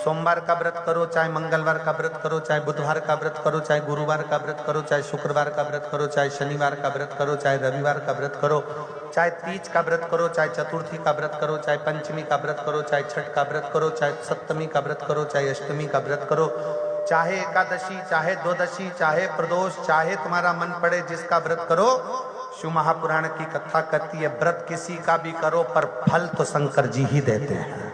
सोमवार का व्रत करो, चाहे मंगलवार का व्रत करो, चाहे बुधवार का व्रत करो, चाहे गुरुवार का व्रत करो, चाहे शुक्रवार का व्रत करो, चाहे शनिवार का व्रत करो, चाहे रविवार का व्रत करो, चाहे तीज का व्रत करो, चाहे चतुर्थी का व्रत करो, चाहे पंचमी का व्रत करो, चाहे छठ का व्रत करो, चाहे सप्तमी का व्रत करो, चाहे अष्टमी का व्रत करो, चाहे एकादशी, चाहे द्वादशी, चाहे प्रदोष, चाहे तुम्हारा मन पड़े जिसका व्रत करो। शिव महापुराण की कथा कहती है व्रत किसी का भी करो पर फल तो शंकर जी ही देते हैं।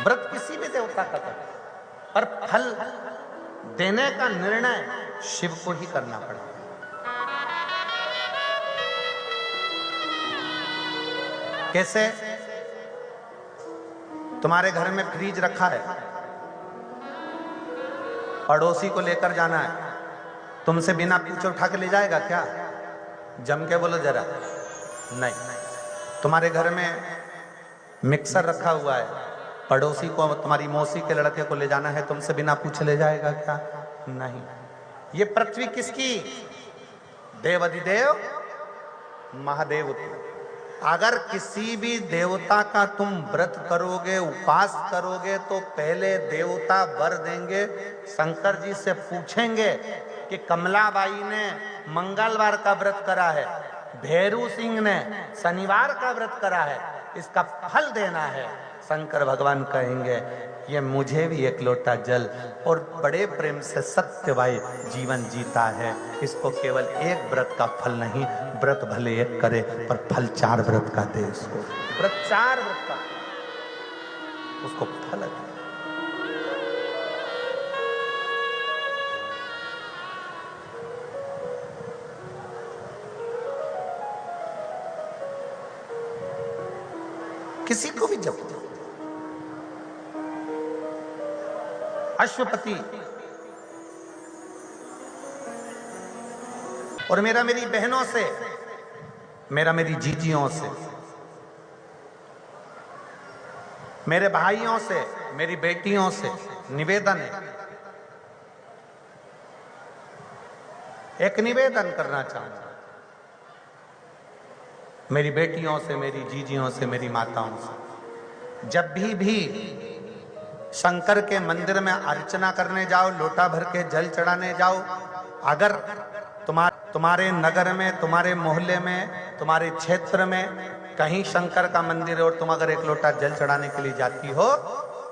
व्रत किसी भी देवता का करो पर फल देने का निर्णय शिव को ही करना पड़ेगा। कैसे? तुम्हारे घर में फ्रिज रखा है, पड़ोसी को लेकर जाना है, तुमसे बिना पूछे उठा के ले जाएगा क्या? जम के बोलो जरा। नहीं। तुम्हारे घर में मिक्सर रखा हुआ है, पड़ोसी को, तुम्हारी मौसी के लड़के को ले जाना है, तुमसे बिना पूछे ले जाएगा क्या? नहीं। ये पृथ्वी किसकी? देवाधिदेव महादेव की। अगर किसी भी देवता का तुम व्रत करोगे, उपास करोगे, तो पहले देवता वर देंगे। शंकर जी से पूछेंगे कि कमलाबाई ने मंगलवार का व्रत करा है, भैरू सिंह ने शनिवार का व्रत करा है, इसका फल देना है। शंकर भगवान कहेंगे ये मुझे भी एक लोटा जल, और बड़े प्रेम से सत्यवाई जीवन जीता है, इसको केवल एक व्रत का फल नहीं, व्रत भले एक करे पर फल 4 व्रत का दे इसको। व्रत 4 व्रत का उसको फल दे। किसी को भी जब अश्वपति और मेरा मेरी बहनों से, मेरा मेरी जीजियों से, मेरे भाइयों से, मेरी बेटियों से निवेदन है, एक निवेदन करना चाहूंगा। मेरी बेटियों से, मेरी जीजियों से, मेरी माताओं से, जब भी शंकर के मंदिर में अर्चना करने जाओ, लोटा भर के जल चढ़ाने जाओ, अगर तुम्हारे नगर में, तुम्हारे मोहल्ले में, तुम्हारे क्षेत्र में कहीं शंकर का मंदिर है और तुम अगर एक लोटा जल चढ़ाने के लिए जाती हो,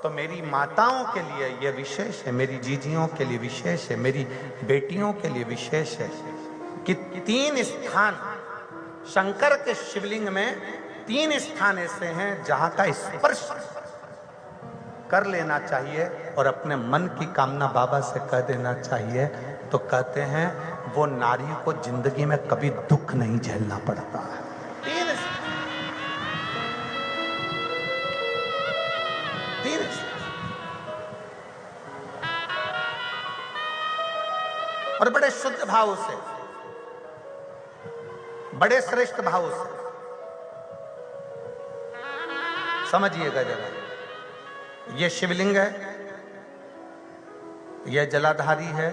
तो मेरी माताओं के लिए यह विशेष है, मेरी जीजियों के लिए विशेष है, मेरी बेटियों के लिए विशेष है कि 3 स्थान शंकर के शिवलिंग में, 3 स्थान ऐसे हैं जहां का स्पर्श कर लेना चाहिए और अपने मन की कामना बाबा से कह देना चाहिए। तो कहते हैं वो नारी को जिंदगी में कभी दुख नहीं झेलना पड़ता है। और बड़े शुद्ध भाव से, बड़े श्रेष्ठ भाव से समझिएगा जरा। ये शिवलिंग है, यह जलाधारी है,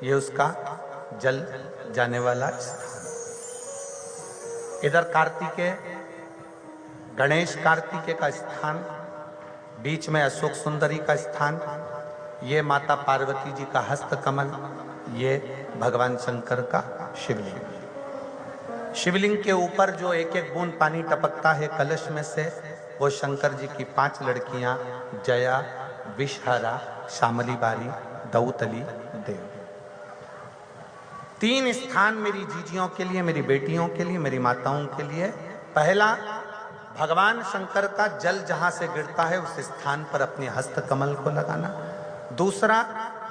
ये उसका जल जाने वाला स्थान। इधर कार्तिकेय, गणेश कार्तिकेय का स्थान, बीच में अशोक सुंदरी का स्थान, ये माता पार्वती जी का हस्त कमल, ये भगवान शंकर का शिवलिंग। शिवलिंग के ऊपर जो एक एक बूंद पानी टपकता है कलश में से, वो शंकर जी की 5 लड़कियां, जया, विषहरा, श्यामली बारी, दौतली, देव। 3 स्थान मेरी जीजियों के लिए, मेरी बेटियों के लिए, मेरी माताओं के लिए। पहला, भगवान शंकर का जल जहां से गिरता है उस स्थान पर अपने हस्त कमल को लगाना। दूसरा,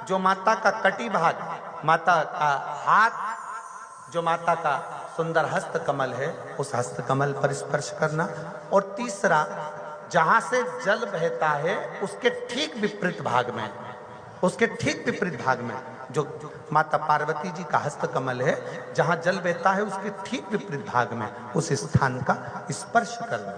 जो माता का कटी भाग, माता का हाथ, जो माता का सुंदर हस्त कमल है, उस हस्त कमल पर स्पर्श करना। और तीसरा, जहां से जल बहता है उसके ठीक विपरीत भाग में, उसके ठीक विपरीत भाग में जो माता पार्वती जी का हस्त कमल है, जहां जल बहता है उसके ठीक विपरीत भाग में उस स्थान का स्पर्श करना।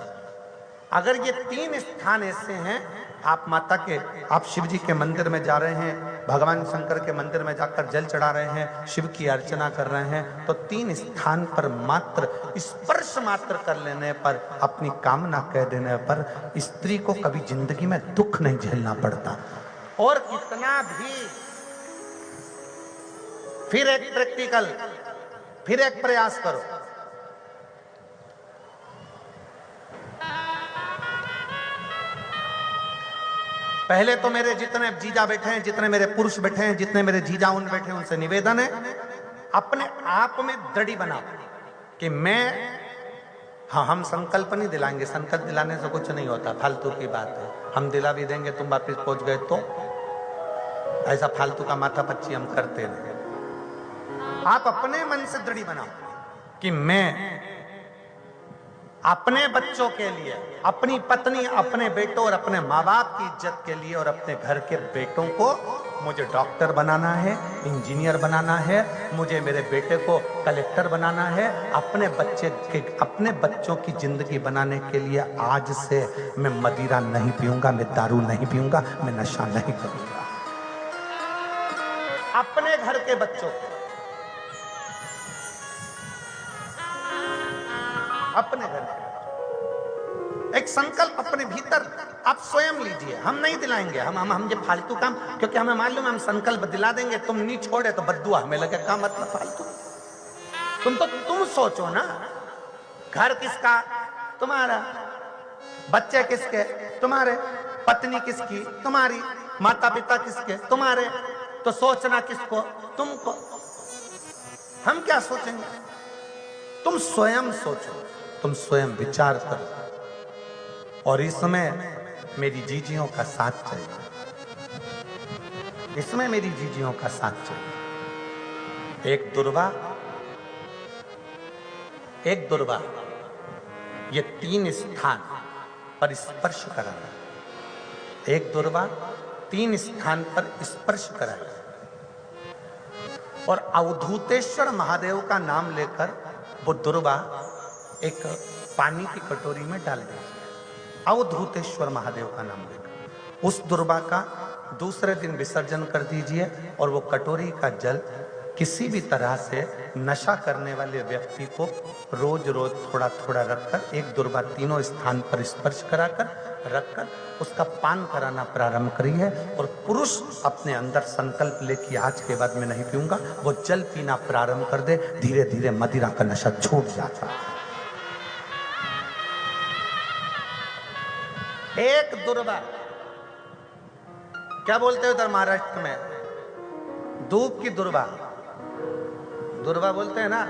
अगर ये 3 स्थान ऐसे हैं, आप माता के, आप शिव जी के मंदिर में जा रहे हैं, भगवान शंकर के मंदिर में जाकर जल चढ़ा रहे हैं, शिव की अर्चना कर रहे हैं, तो 3 स्थान पर मात्र स्पर्श मात्र कर लेने पर, अपनी कामना कह देने पर स्त्री को कभी जिंदगी में दुख नहीं झेलना पड़ता। और कितना भी फिर एक प्रैक्टिकल, फिर एक प्रयास करो। पहले तो मेरे जितने जीजा बैठे हैं, जितने मेरे पुरुष बैठे हैं, जितने मेरे जीजा उन बैठे हैं, उनसे निवेदन है, अपने आप में दृढ़ बनाओ कि मैं, हाँ हम संकल्प नहीं दिलाएंगे, संकल्प दिलाने से कुछ नहीं होता, फालतू की बात है। हम दिला भी देंगे, तुम वापिस पहुंच गए तो ऐसा फालतू का माथा पच्ची हम करते नहीं। आप अपने मन से दृढ़ बनाओ कि मैं अपने बच्चों के लिए, अपनी पत्नी, अपने बेटों और अपने माँ बाप की इज्जत के लिए और अपने घर के बेटों को मुझे डॉक्टर बनाना है, इंजीनियर बनाना है, मुझे मेरे बेटे को कलेक्टर बनाना है, अपने बच्चों की जिंदगी बनाने के लिए आज से मैं मदिरा नहीं पीऊंगा, मैं दारू नहीं पीऊंगा, मैं नशा नहीं करूंगा। अपने घर के बच्चों को, अपने घर के एक संकल्प अपने भीतर आप स्वयं लीजिए। हम नहीं दिलाएंगे, हम ये फालतू काम, क्योंकि हमें मालूम है हम संकल्प दिला देंगे, तुम नहीं छोड़े तो बद्दुआ हमें लगे, का मतलब फालतू। तुम सोचो ना, घर किसका? तुम्हारा। बच्चे किसके? तुम्हारे। पत्नी किसकी? तुम्हारी। माता पिता किसके? तुम्हारे। तो सोचना किसको? तुमको। हम क्या सोचेंगे? तुम स्वयं सोचो, तुम स्वयं विचार करो। और इसमें मेरी जीजियों का साथ चाहिए, इसमें मेरी जीजियों का साथ चाहिए। एक दुर्वा, ये 3 स्थान पर स्पर्श कराना। एक दुर्वा 3 स्थान पर स्पर्श कराना और अवधूतेश्वर महादेव का नाम लेकर वो दुर्वा एक पानी की कटोरी में डाल दीजिए। अवधूतेश्वर महादेव का नाम लेकर उस दुर्वा का दूसरे दिन विसर्जन कर दीजिए और वो कटोरी का जल किसी भी तरह से नशा करने वाले व्यक्ति को रोज रोज थोड़ा थोड़ा रखकर, एक दुर्वा 3 स्थान पर स्पर्श कराकर रखकर उसका पान कराना प्रारंभ करिए। और पुरुष अपने अंदर संकल्प ले कि आज के बाद मैं नहीं पीऊंगा, वो जल पीना प्रारंभ कर दे। धीरे धीरे मदिरा का नशा छूट जाता है। एक दुर्वा, क्या बोलते हो उधर महाराष्ट्र में? धूप की दुर्वा, दुर्वा बोलते हैं ना।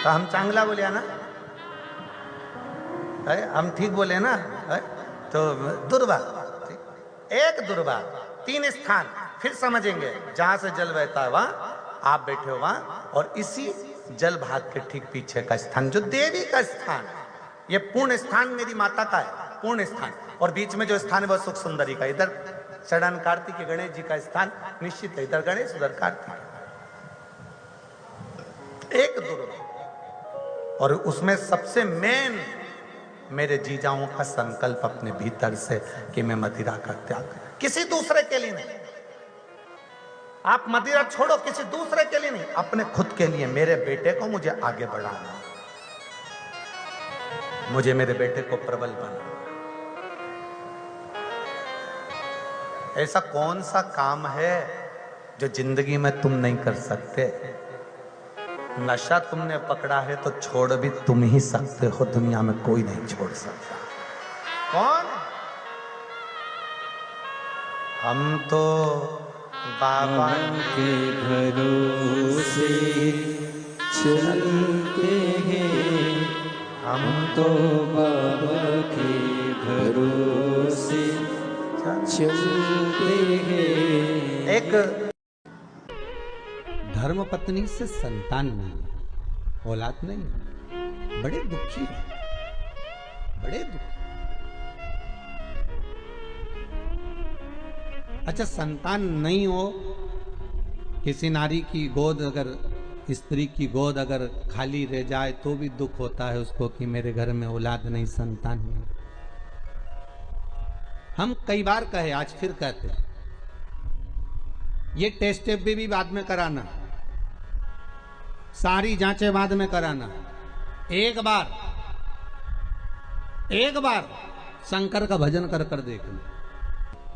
तो हम चांगला बोलिया ना, हम ठीक बोले ना। तो दुर्वा, एक दुर्वा 3 स्थान, फिर समझेंगे जहां से जल बहता है वहां आप बैठे हो वहां, और इसी जल भाग के ठीक पीछे का स्थान जो देवी का स्थान, ये पूर्ण स्थान मेरी माता का है, पूर्ण स्थान। और बीच में जो स्थान है वह सुख सुंदरी का, इधर सड़न कार्तिक गणेश जी का स्थान निश्चित है, इधर गणेश उधर कार्तिक। एक दुर्वा, और उसमें सबसे मेन मेरे जीजाओं का संकल्प अपने भीतर से कि मैं मदिरा का त्याग, किसी दूसरे के लिए नहीं। आप मदिरा छोड़ो, किसी दूसरे के लिए नहीं, अपने खुद के लिए। मेरे बेटे को मुझे आगे बढ़ाना, मुझे मेरे बेटे को प्रबल बनाना। ऐसा कौन सा काम है जो जिंदगी में तुम नहीं कर सकते? नशा तुमने पकड़ा है तो छोड़ भी तुम ही सकते हो, दुनिया में कोई नहीं छोड़ सकता। कौन? हम तो बाबा के भरोसे चलते हैं, हम तो बाबा के भरोसे चलते हैं। एक धर्मपत्नी से संतान नहीं, औलाद नहीं, बड़े दुखी है, बड़े दुखी। अच्छा, संतान नहीं हो, किसी नारी की गोद अगर स्त्री की गोद अगर खाली रह जाए तो भी दुख होता है उसको कि मेरे घर में औलाद नहीं, संतान नहीं। हम कई बार कहे, आज फिर कहते हैं, ये टेस्ट भी बाद में कराना, सारी जांचें बाद में कराना। एक बार शंकर का भजन कर कर देखना।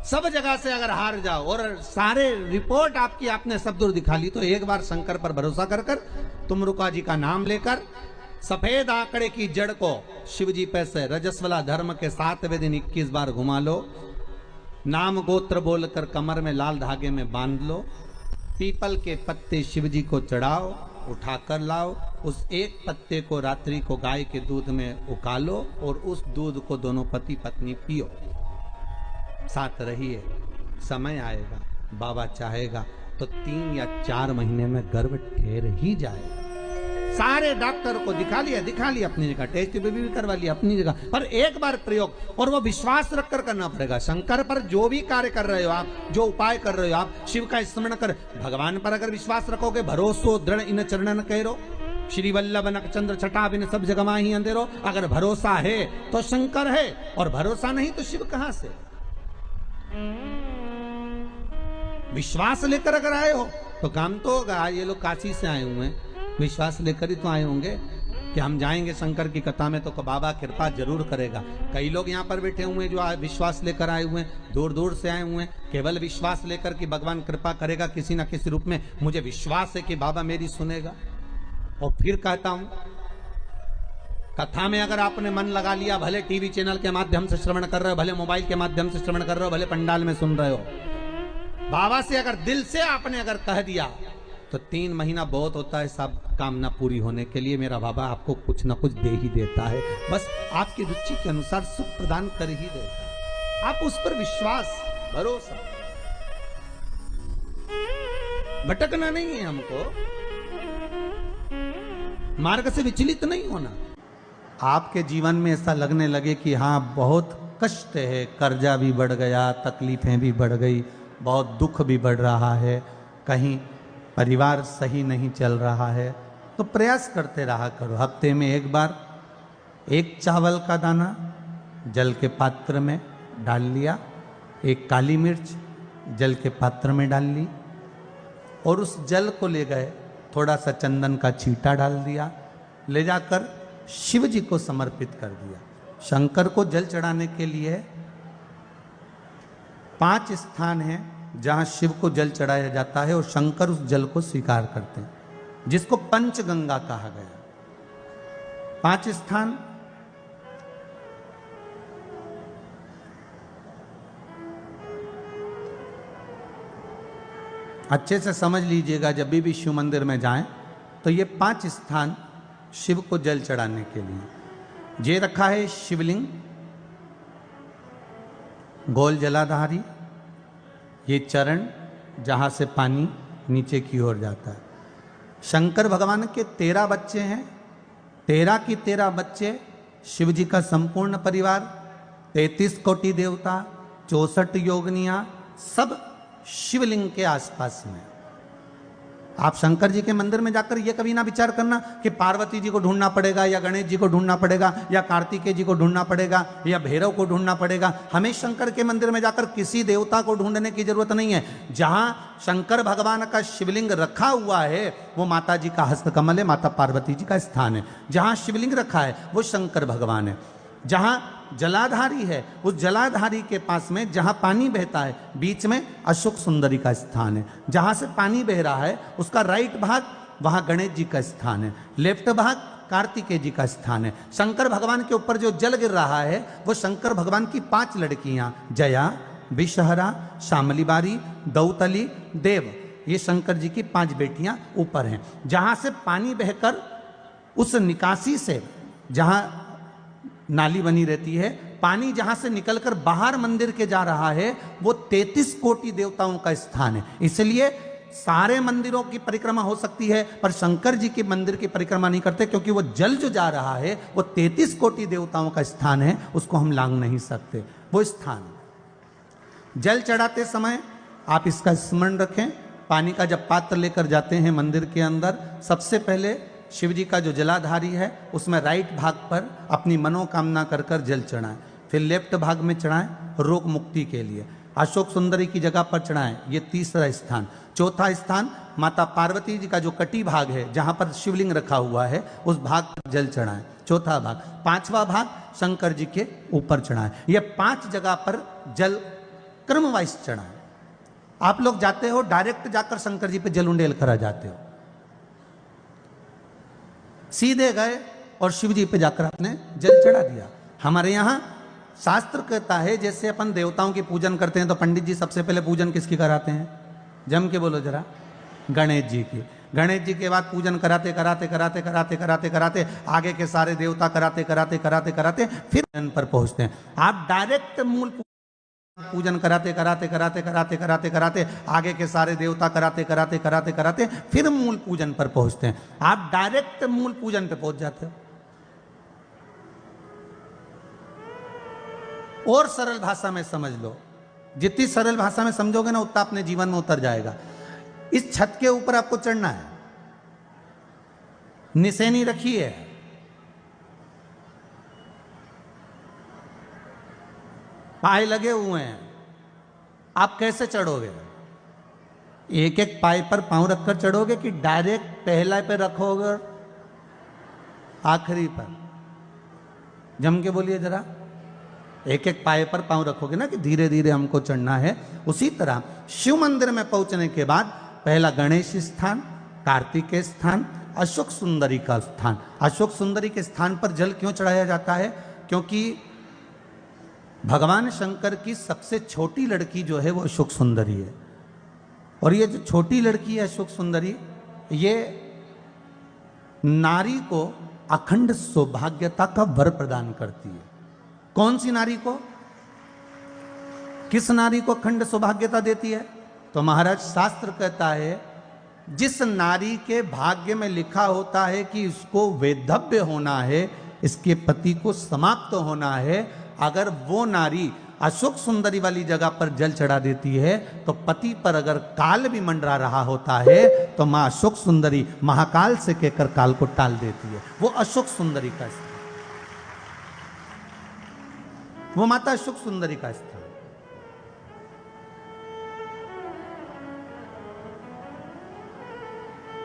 सब जगह से अगर हार जाओ और सारे रिपोर्ट आपने सब दूर दिखा ली, तो एक बार शंकर पर भरोसा कर कर तुम रुका जी का नाम लेकर सफेद आंकड़े की जड़ को शिव जी पे से रजस्वला धर्म के 7वें दिन 21 बार घुमा लो। नाम गोत्र बोलकर कमर में लाल धागे में बांध लो। पीपल के पत्ते शिव जी को चढ़ाओ, उठाकर लाओ। उस एक पत्ते को रात्रि को गाय के दूध में उकालो और उस दूध को दोनों पति पत्नी पियो। साथ रहिए, समय आएगा, बाबा चाहेगा तो 3 या 4 महीने में गर्भ ठहर ही जाएगा। सारे डॉक्टर को दिखा लिया अपनी जगह, टेस्ट भी करवा लिया अपनी जगह, पर एक बार प्रयोग, और वो विश्वास रखकर करना पड़ेगा। शंकर पर जो भी कार्य कर रहे हो आप, जो उपाय कर रहे हो आप, शिव का स्मरण कर, भगवान पर अगर विश्वास रखोगे, भरोसो दृढ़ इन चरणन कहो, श्री वल्लभ नक चंद्र छटा बिन सब जगह माही अंधेरो। अगर भरोसा है तो शंकर है, और भरोसा नहीं तो शिव कहां से। विश्वास लेकर अगर आए हो तो काम तो होगा। ये लोग काशी से आए हुए हैं, विश्वास लेकर ही तो आए होंगे कि हम जाएंगे शंकर की कथा में तो बाबा कृपा जरूर करेगा। कई लोग यहाँ पर बैठे हुए हैं जो विश्वास लेकर आए हुए हैं, दूर दूर से आए हुए हैं, केवल विश्वास लेकर कि भगवान कृपा करेगा किसी ना किसी रूप में, मुझे विश्वास है कि बाबा मेरी सुनेगा। और फिर कहता हूं, कथा में अगर आपने मन लगा लिया, भले टीवी चैनल के माध्यम से श्रवण कर रहे हो, भले मोबाइल के माध्यम से श्रवण कर रहे हो, भले पंडाल में सुन रहे हो, बाबा से अगर दिल से आपने अगर कह दिया तो 3 महीना बहुत होता है सब कामना पूरी होने के लिए। मेरा बाबा आपको कुछ ना कुछ दे ही देता है, बस आपकी रुचि के अनुसार सुख प्रदान कर ही देता है। आप उस पर विश्वास, भरोसा, भटकना नहीं है हमको, मार्ग से विचलित नहीं होना। आपके जीवन में ऐसा लगने लगे कि हाँ बहुत कष्ट है, कर्जा भी बढ़ गया, तकलीफें भी बढ़ गई, बहुत दुख भी बढ़ रहा है, कहीं परिवार सही नहीं चल रहा है, तो प्रयास करते रहा करो। हफ्ते में एक बार 1 चावल का दाना जल के पात्र में डाल लिया, 1 काली मिर्च जल के पात्र में डाल ली, और उस जल को ले गए, थोड़ा सा चंदन का छींटा डाल दिया, ले जाकर शिव जी को समर्पित कर दिया। शंकर को जल चढ़ाने के लिए 5 स्थान हैं जहां शिव को जल चढ़ाया जाता है, और शंकर उस जल को स्वीकार करते हैं, जिसको पंचगंगा कहा गया। 5 स्थान, अच्छे से समझ लीजिएगा, जब भी शिव मंदिर में जाएं तो ये 5 स्थान शिव को जल चढ़ाने के लिए ये रखा है। शिवलिंग, गोल जलाधारी, ये चरण जहां से पानी नीचे की ओर जाता है। शंकर भगवान के 13 बच्चे हैं, 13 की 13 बच्चे, शिव जी का संपूर्ण परिवार, 33 कोटि देवता, 64 योगनियां, सब शिवलिंग के आसपास में। आप शंकर जी के मंदिर में जाकर ये कभी ना विचार करना कि पार्वती जी को ढूंढना पड़ेगा, या गणेश जी को ढूंढना पड़ेगा, या कार्तिकेय जी को ढूंढना पड़ेगा, या भैरव को ढूंढना पड़ेगा। हमें शंकर के मंदिर में जाकर किसी देवता को ढूंढने की जरूरत नहीं है। जहां शंकर भगवान का शिवलिंग रखा हुआ है वो माता जी का हस्तकमल है, माता पार्वती जी का स्थान है। जहां शिवलिंग रखा है वो शंकर भगवान है। जहां जलाधारी है, उस जलाधारी के पास में जहां पानी बहता है, बीच में अशोक सुंदरी का स्थान है। जहां से पानी बह रहा है उसका राइट भाग, वहां गणेश जी का स्थान है, लेफ्ट भाग कार्तिकेय जी का स्थान है। शंकर भगवान के ऊपर जो जल गिर रहा है वो शंकर भगवान की 5 लड़कियां, जया, विषहरा, शामलीबारी, दौतली, देव, ये शंकर जी की 5 बेटियां ऊपर हैं। जहां से पानी बहकर उस निकासी से, जहां नाली बनी रहती है, पानी जहां से निकलकर बाहर मंदिर के जा रहा है वो 33 कोटि देवताओं का स्थान है। इसलिए सारे मंदिरों की परिक्रमा हो सकती है, पर शंकर जी के मंदिर की परिक्रमा नहीं करते, क्योंकि वो जल जो जा रहा है वो 33 कोटि देवताओं का स्थान है, उसको हम लांघ नहीं सकते। वो स्थान जल चढ़ाते समय आप इसका स्मरण रखें पानी का जब पात्र लेकर जाते हैं मंदिर के अंदर, सबसे पहले शिव जी का जो जलाधारी है उसमें राइट भाग पर अपनी मनोकामना कर कर जल चढ़ाएं, फिर लेफ्ट भाग में चढ़ाएं रोग मुक्ति के लिए। अशोक सुंदरी की जगह पर चढ़ाएं, ये तीसरा स्थान। चौथा स्थान माता पार्वती जी का जो कटी भाग है जहां पर शिवलिंग रखा हुआ है उस भाग पर जल चढ़ाएं, चौथा भाग। पांचवा भाग शंकर जी के ऊपर चढ़ाएं। ये 5 जगह पर जल क्रम वाइज चढ़ाएं। आप लोग जाते हो डायरेक्ट जाकर शंकर जी पे जल उंडेल कर आ जाते हो, सीधे गए और शिव जी पे जाकर आपने जल चढ़ा दिया। हमारे यहाँ शास्त्र कहता है जैसे अपन देवताओं की पूजन करते हैं तो पंडित जी सबसे पहले पूजन किसकी कराते हैं? जम के बोलो जरा, गणेश जी की। गणेश जी के बाद पूजन कराते कराते कराते कराते कराते कराते आगे के सारे देवता कराते कराते कराते कराते फिर जन पर पहुंचते हैं। आप डायरेक्ट मूल पूजन कराते कराते कराते कराते कराते कराते आगे के सारे देवता कराते कराते कराते कराते फिर मूल पूजन पर पहुंचते हैं। आप डायरेक्ट मूल पूजन पे पहुंच जाते हो। और सरल भाषा में समझ लो, जितनी सरल भाषा में समझोगे ना उतना अपने जीवन में उतर जाएगा। इस छत के ऊपर आपको चढ़ना है, निशानी रखी है, पाए लगे हुए हैं, आप कैसे चढ़ोगे? एक एक पाए पर पांव रखकर चढ़ोगे कि डायरेक्ट पहला पे रखोगे आखिरी पर? जम के बोलिए जरा, एक एक पाए पर पांव रखोगे ना कि धीरे धीरे हमको चढ़ना है। उसी तरह शिव मंदिर में पहुंचने के बाद पहला गणेश स्थान, कार्तिकेय स्थान, अशोक सुंदरी का स्थान। अशोक सुंदरी के स्थान पर जल क्यों चढ़ाया जाता है? क्योंकि भगवान शंकर की सबसे छोटी लड़की जो है वो अशोक सुंदरी है। और ये जो छोटी लड़की है अशोक सुंदरी, ये नारी को अखंड सौभाग्यता का वर प्रदान करती है। कौन सी नारी को? किस नारी को अखंड सौभाग्यता देती है? तो महाराज शास्त्र कहता है जिस नारी के भाग्य में लिखा होता है कि इसको वैधव्य होना है, इसके पति को समाप्त होना है, अगर वो नारी अशोक सुंदरी वाली जगह पर जल चढ़ा देती है तो पति पर अगर काल भी मंडरा रहा होता है तो मां अशोक सुंदरी महाकाल से कहकर काल को टाल देती है। वो अशोक सुंदरी का स्थान, वो माता अशोक सुंदरी का स्थान।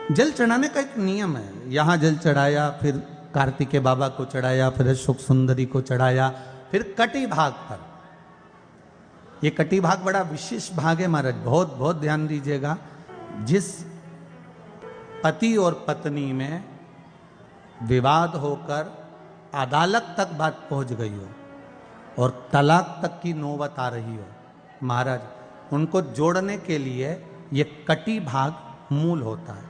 जल चढ़ाने का एक नियम है। यहां जल चढ़ाया, फिर कार्तिकेय बाबा को चढ़ाया, फिर अशोक सुंदरी को चढ़ाया, फिर कटी भाग पर। ये कटी भाग बड़ा विशेष भाग है महाराज, बहुत बहुत ध्यान दीजिएगा। जिस पति और पत्नी में विवाद होकर अदालत तक बात पहुंच गई हो और तलाक तक की नौबत आ रही हो, महाराज उनको जोड़ने के लिए ये कटी भाग मूल होता है।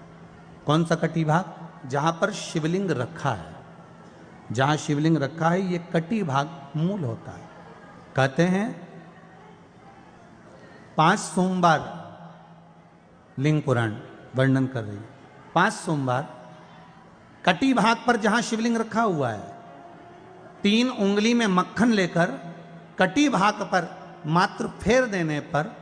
कौन सा कटी भाग? जहां पर शिवलिंग रखा है, जहां शिवलिंग रखा है ये कटी भाग मूल होता है। कहते हैं 5 सोमवार, लिंग पुराण वर्णन कर रही है, 5 सोमवार कटी भाग पर जहां शिवलिंग रखा हुआ है 3 उंगली में मक्खन लेकर कटी भाग पर मात्र फेर देने पर